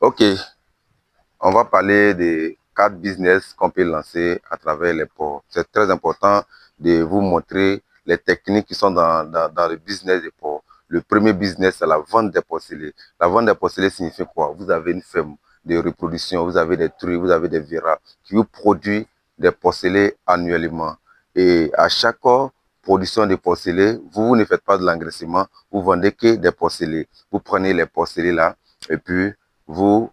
Ok, on va parler des 4 business qu'on peut lancer à travers les ports. C'est très important de vous montrer les techniques qui sont dans le business des ports. Le premier business, c'est la vente des porcelets. La vente des porcelets signifie quoi? Vous avez une ferme de reproduction, vous avez des truies, vous avez des verras qui vous produisent des porcelets annuellement. Et à chaque production de porcelets, vous ne faites pas de l'engraissement, vous vendez que des porcelets. Vous prenez les porcelets là et puis vous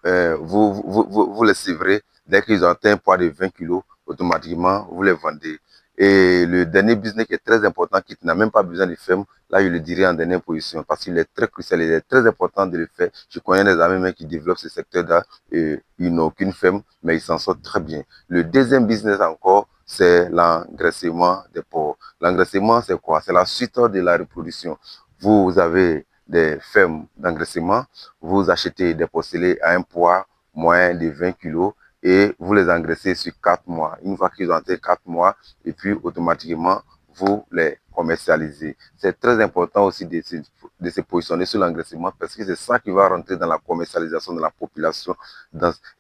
vous les sévrez. Dès qu'ils ont atteint un poids de 20 kilos, automatiquement, vous les vendez. Et le dernier business qui est très important, qui n'a même pas besoin de ferme, là, je le dirais en dernière position, parce qu'il est très crucial, il est très important de le faire. Je connais des amis même qui développent ce secteur-là, et ils n'ont aucune ferme, mais ils s'en sortent très bien. Le deuxième business encore, c'est l'engraissement des porcs. L'engraissement, c'est quoi? C'est la suite de la reproduction. Vous avez des fermes d'engraissement, vous achetez des porcelets à un poids moyen de 20 kilos et vous les engraissez sur 4 mois. Une fois qu'ils ont atteint 4 mois, et puis automatiquement, vous les commercialisez. C'est très important aussi de se positionner sur l'engraissement parce que c'est ça qui va rentrer dans la commercialisation de la population.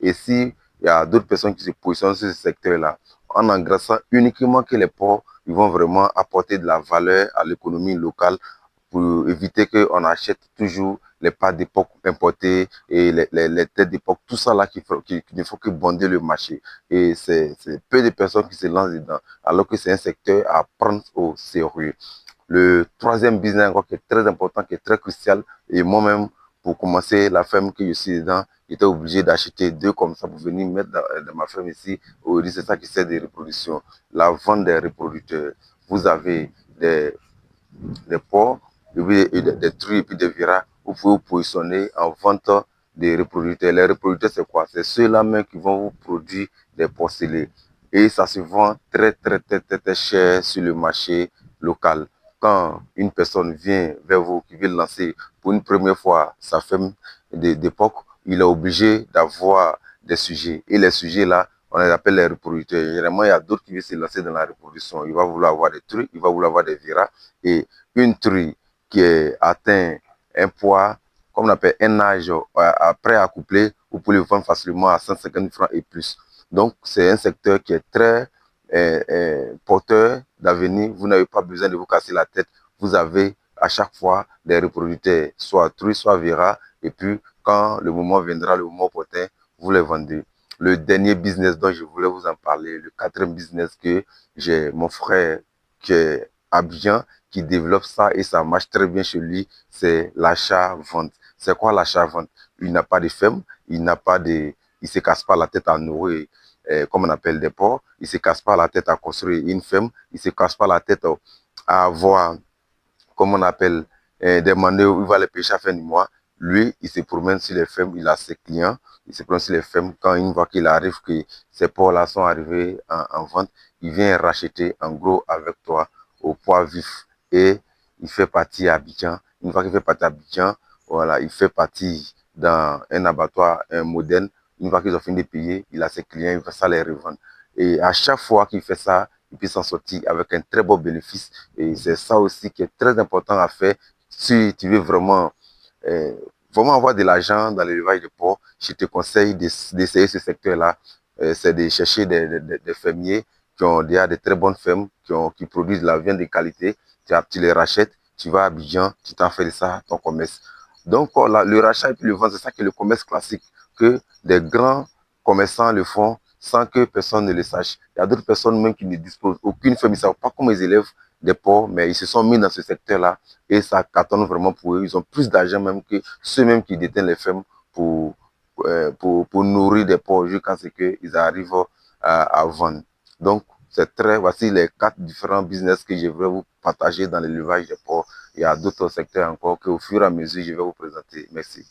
Et si il y a d'autres personnes qui se positionnent sur ce secteur-là, en engraissant uniquement que les porcs, ils vont vraiment apporter de la valeur à l'économie locale pour éviter qu'on achète toujours les pâtes d'époque importées et les têtes d'époque, tout ça là qui ne faut que bonder le marché. Et c'est peu de personnes qui se lancent dedans, alors que c'est un secteur à prendre au sérieux. Le troisième business encore qui est très important, qui est très crucial, et moi-même, pour commencer la ferme que je suis dedans, j'étais obligé d'acheter 2 comme ça pour venir mettre dans ma ferme ici. C'est ça qui sert de reproduction. La vente des reproducteurs. Vous avez des porcs, des truies et puis des viras. Vous pouvez vous positionner en vente des reproducteurs. Les reproducteurs, c'est quoi? C'est ceux-là même qui vont vous produire des porcelets. Et ça se vend très cher sur le marché local. Quand une personne vient vers vous, qui veut lancer pour une première fois sa ferme d'époque, il est obligé d'avoir des sujets. Et les sujets là, on les appelle les reproducteurs. Généralement, il y a d'autres qui veulent se lancer dans la reproduction. Il va vouloir avoir des trucs, il va vouloir avoir des viras. Et une truie qui est atteint un poids, comme on appelle un âge après accoupler, vous pouvez le vendre facilement à 150 francs et plus. Donc, c'est un secteur qui est très porteur d'avenir. Vous n'avez pas besoin de vous casser la tête. Vous avez à chaque fois des reproducteurs, soit truies, soit viras. Et puis, quand le moment viendra, le moment opportun, vous les vendez. Le dernier business dont je voulais vous en parler, le quatrième business que j'ai mon frère qui est à Abidjan qui développe ça et ça marche très bien chez lui, c'est l'achat-vente. C'est quoi l'achat-vente? Il n'a pas de ferme, il n'a pas de, il se casse pas la tête à nourrir, comme on appelle des porcs, il se casse pas la tête à construire une ferme, il se casse pas la tête à avoir, comme on appelle, des mandats où il va les pêcher à la fin du mois. Lui, il se promène sur les fermes, il a ses clients, il se promène sur les fermes. Quand une fois qu'il arrive, que ces porcs-là sont arrivés en vente, il vient racheter en gros avec toi au poids vif. Et il fait partie à Abidjan. Une fois qu'il fait partie à Abidjan, voilà, il fait partie dans un abattoir moderne. Une fois qu'ils ont fini de payer, il a ses clients, il va ça les revendre. Et à chaque fois qu'il fait ça, il peut s'en sortir avec un très beau bénéfice. Et c'est ça aussi qui est très important à faire si tu veux vraiment, euh, vraiment avoir de l'argent dans l'élevage de porcs. Je te conseille d'essayer ce secteur-là. C'est de chercher des fermiers qui ont déjà de très bonnes fermes, qui produisent de la viande de qualité. Tu les rachètes, tu vas à Abidjan, tu t'en fais de ça ton commerce. Donc, le rachat et puis le vent, c'est ça qui est le commerce classique, que des grands commerçants le font sans que personne ne le sache. Il y a d'autres personnes même qui ne disposent aucune ferme, ils ne savent pas comment ils élèvent des porcs, mais ils se sont mis dans ce secteur-là et ça cartonne vraiment pour eux. Ils ont plus d'argent même que ceux-mêmes qui détiennent les fermes pour nourrir des porcs jusqu'à ce qu'ils arrivent à vendre. Donc, voici les 4 différents business que je vais vous partager dans l'élevage des porcs. Il y a d'autres secteurs encore qu'au fur et à mesure, je vais vous présenter. Merci.